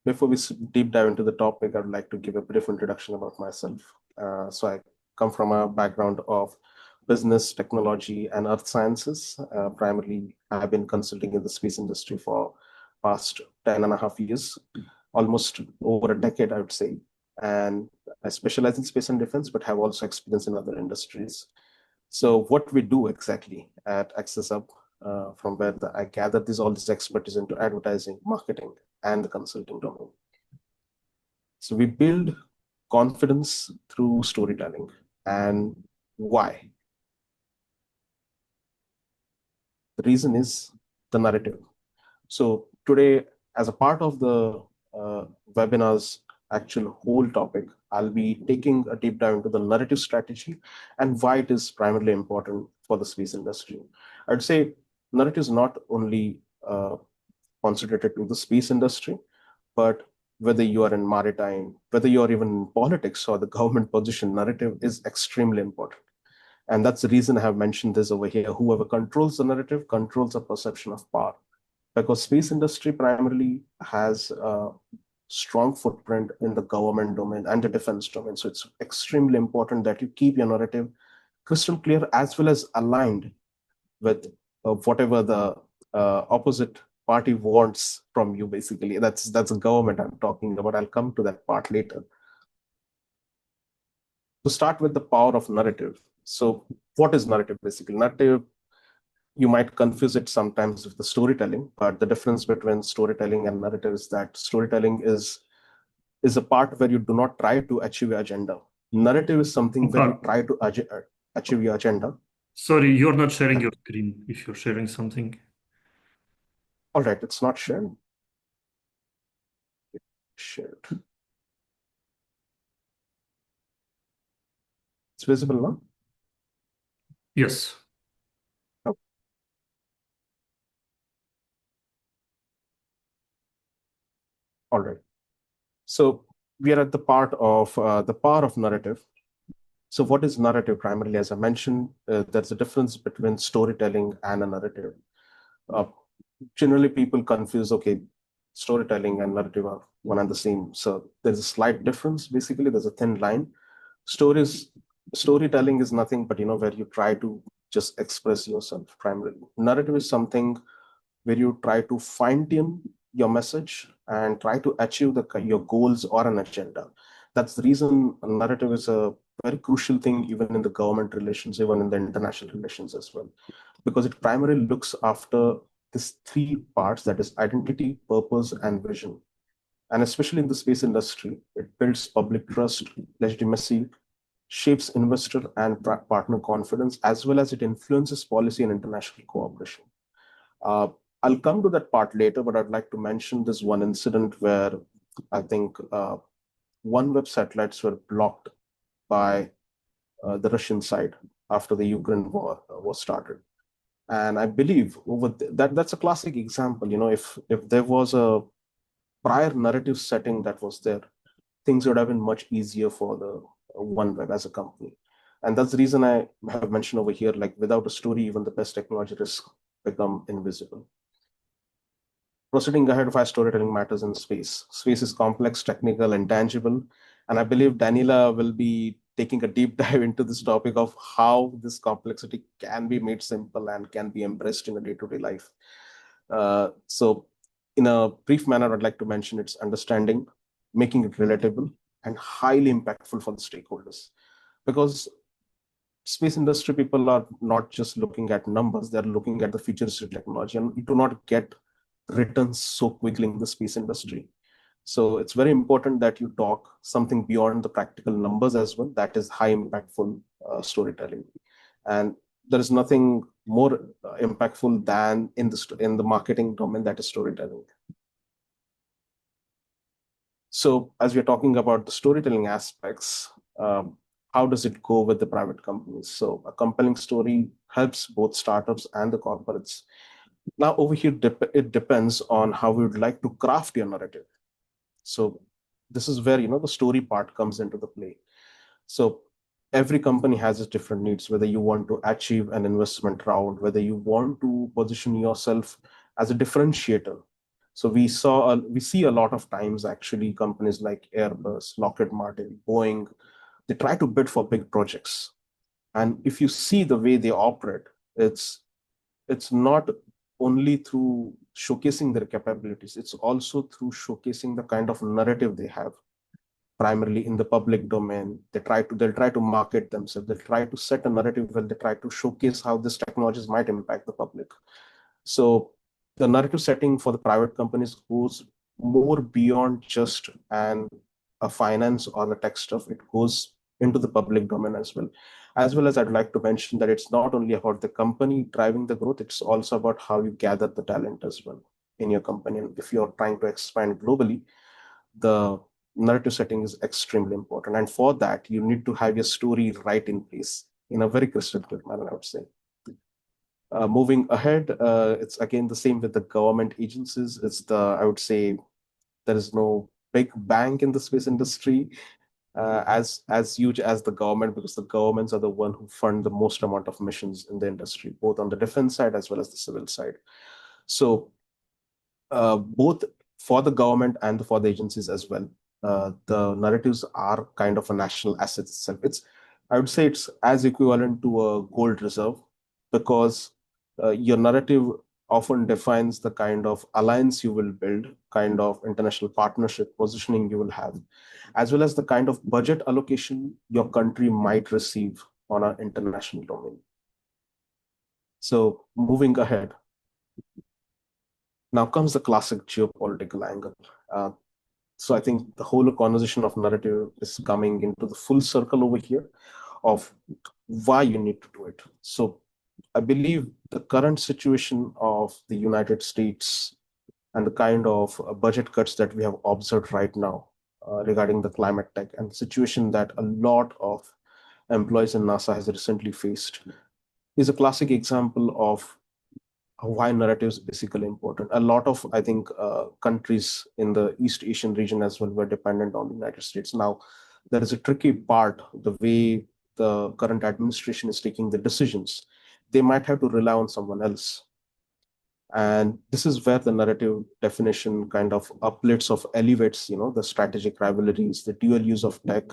before we deep dive into the topic, I'd like to give a brief introduction about myself. So I come from a background of business, technology, and earth sciences. Primarily, I've been consulting in the space industry for past 10 and a half years, almost over a decade, I would say. And I specialize in space and defense, but have also experience in other industries. So what we do exactly at Access Up, from where I gather all this expertise into advertising, marketing, and the consulting domain. So we build confidence through storytelling. And why? The reason is the narrative. So today, as a part of the webinar's actual whole topic, I'll be taking a deep dive into the narrative strategy and why it is primarily important for the space industry. I'd say narrative is not only concentrated to the space industry, but whether you are in maritime, whether you are even in politics or the government position, narrative is extremely important. And that's the reason I have mentioned this over here. Whoever controls the narrative controls a perception of power, because space industry primarily has a strong footprint in the government domain and the defense domain. So it's extremely important that you keep your narrative crystal clear as well as aligned with whatever the opposite party wants from you. Basically, that's a government I'm talking about. I'll come to that part later. To start with the power of narrative. So what is narrative? Basically, narrative, you might confuse it sometimes with the storytelling, but the difference between storytelling and narrative is that storytelling is a part where you do not try to achieve your agenda. Narrative is something where you try to achieve your agenda. Sorry, you're not sharing your screen if you're sharing something. All right, it's not shared. Shared. It's visible now? Yes. Oh. All right. So we are at the part of the power of narrative. So what is narrative primarily? As I mentioned, there's a difference between storytelling and a narrative. Generally, people confuse, okay, storytelling and narrative are one and the same. So there's a slight difference. Basically, there's a thin line. Storytelling is nothing but, where you try to just express yourself primarily. Narrative is something where you try to fine-tune your message and try to achieve your goals or an agenda. That's the reason narrative is a very crucial thing, even in the government relations, even in the international relations as well, because it primarily looks after these three parts, that is identity, purpose, and vision. And especially in the space industry, it builds public trust, legitimacy, shapes investor and partner confidence, as well as it influences policy and international cooperation. I'll come to that part later, but I'd like to mention this one incident where I think OneWeb satellites were blocked by the Russian side after the Ukraine war was started. And I believe that's a classic example. If there was a prior narrative setting that was there, things would have been much easier for the OneWeb as a company. And that's the reason I have mentioned over here, like without a story, even the best technology risks become invisible. Proceeding ahead, why storytelling matters in space. Space is complex, technical, and tangible. And I believe Daniela will be taking a deep dive into this topic of how this complexity can be made simple and can be embraced in a day-to-day life. So in a brief manner, I'd like to mention its understanding, making it relatable, and highly impactful for the stakeholders. Because space industry people are not just looking at numbers, they're looking at the futuristic technology, and you do not get returns so quickly in the space industry. So it's very important that you talk something beyond the practical numbers as well. That is high impactful storytelling. And there is nothing more impactful than in the marketing domain, that is storytelling. So as we're talking about the storytelling aspects, how does it go with the private companies? So a compelling story helps both startups and the corporates. Now over here, it depends on how we would like to craft your narrative. So this is where, the story part comes into the play. So every company has its different needs, whether you want to achieve an investment round, whether you want to position yourself as a differentiator. So we see a lot of times actually companies like Airbus, Lockheed Martin, Boeing, they try to bid for big projects. And if you see the way they operate, it's it's not only through showcasing their capabilities, it's also through showcasing the kind of narrative they have, primarily in the public domain. They'll try to market themselves, they'll try to set a narrative where they try to showcase how these technologies might impact the public. So the narrative setting for the private companies goes more beyond just a finance or the tech stuff. It goes into the public domain as well. As well as I'd like to mention that it's not only about the company driving the growth, it's also about how you gather the talent as well in your company. And if you're trying to expand globally, the narrative setting is extremely important. And for that, you need to have your story right in place in a very crystal clear manner, I would say. Moving ahead, it's again the same with the government agencies. I would say, there is no big bank in the space industry as huge as the government, because the governments are the one who fund the most amount of missions in the industry, both on the defense side as well as the civil side. So both for the government and for the agencies as well, the narratives are kind of a national asset itself. I would say it's as equivalent to a gold reserve, because your narrative often defines the kind of alliance you will build, kind of international partnership positioning you will have, as well as the kind of budget allocation your country might receive on an international domain. So moving ahead, now comes the classic geopolitical angle. Uh, so I think the whole conversation of narrative is coming into the full circle over here of why you need to do it. So I believe the current situation of the United States and the kind of budget cuts that we have observed right now regarding the climate tech, and the situation that a lot of employees in NASA has recently faced, is a classic example of why narrative is basically important. A lot of, I think, countries in the East Asian region as well were dependent on the United States. Now, there is a tricky part, the way the current administration is taking the decisions. They might have to rely on someone else. And this is where the narrative definition kind of uplifts of elevates, the strategic rivalries, the dual use of tech,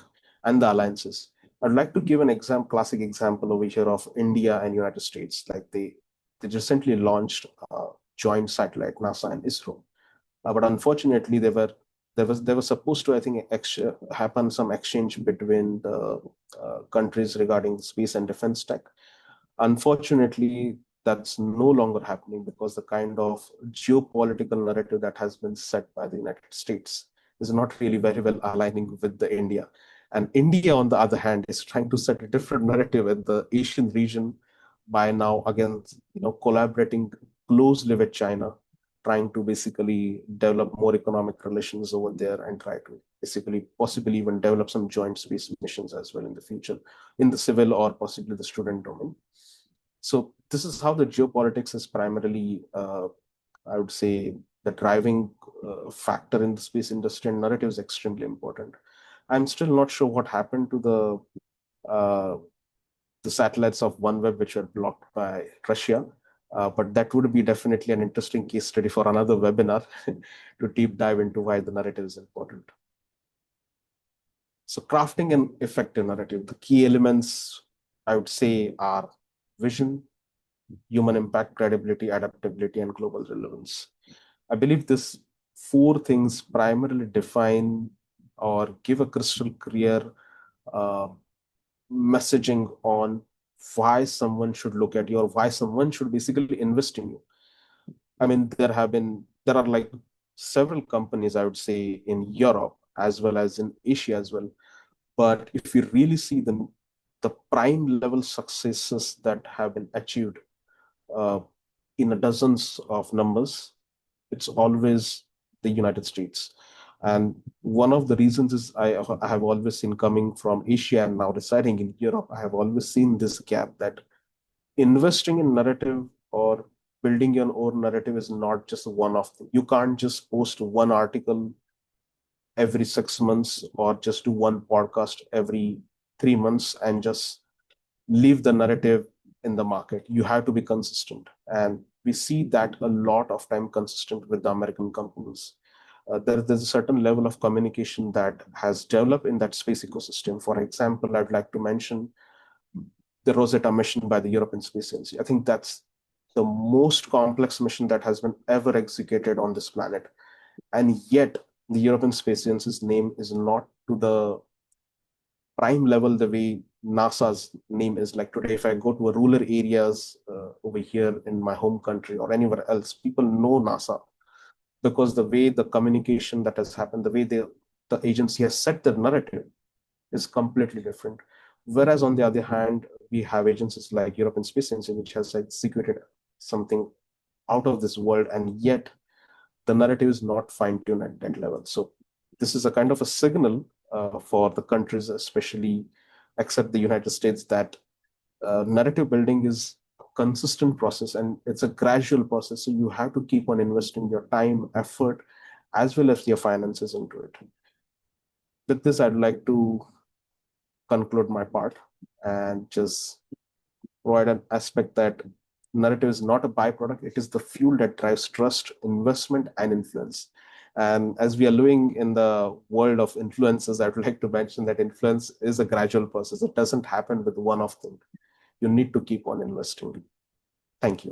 and the alliances. I'd like to give an classic example over here of India and United States. Like they recently launched a joint satellite, NASA and ISRO. But unfortunately, there was supposed to, I think, happen some exchange between the countries regarding space and defense tech. Unfortunately, that's no longer happening, because the kind of geopolitical narrative that has been set by the United States is not really very well aligning with the India. And India, on the other hand, is trying to set a different narrative in the Asian region by now again, collaborating closely with China, trying to basically develop more economic relations over there and try to basically possibly even develop some joint space missions as well in the future, in the civil or possibly the student domain. So this is how the geopolitics is primarily, I would say, the driving factor in the space industry, and narrative is extremely important. I'm still not sure what happened to the satellites of OneWeb which were blocked by Russia, but that would be definitely an interesting case study for another webinar to deep dive into why the narrative is important. So crafting an effective narrative, the key elements I would say are vision, human impact, credibility, adaptability, and global relevance. I believe these four things primarily define or give a crystal clear uh, messaging on why someone should look at you, or why someone should basically invest in you. I mean, there are like several companies, I would say, in Europe as well as in Asia as well. But if you really see the prime level successes that have been achieved uh, in a dozens of numbers, it's always the United States. And one of the reasons is I have always seen, coming from Asia and now residing in Europe, I have always seen this gap that investing in narrative or building your own narrative is not just a one-off thing. You can't just post one article every 6 months or just do one podcast every 3 months and just leave the narrative in the market. You have to be consistent. And we see that a lot of time consistent with the American companies. There's a certain level of communication that has developed in that space ecosystem. For example, I'd like to mention the Rosetta mission by the European Space Agency. I think that's the most complex mission that has been ever executed on this planet. And yet, the European Space Agency's name is not to the prime level the way NASA's name is. Like today, if I go to a rural areas over here in my home country or anywhere else, people know NASA because the way the communication that has happened, the way the agency has set the narrative is completely different. Whereas on the other hand, we have agencies like European Space Agency, which has executed something out of this world, and yet the narrative is not fine-tuned at that level. So this is a kind of a signal for the countries, especially except the United States, that narrative building is a consistent process and it's a gradual process. So you have to keep on investing your time, effort, as well as your finances into it. With this, I'd like to conclude my part and just provide an aspect that narrative is not a byproduct, it is the fuel that drives trust, investment, and influence. And as we are living in the world of influences, I would like to mention that influence is a gradual process. It doesn't happen with one off thing. You need to keep on investing. Thank you.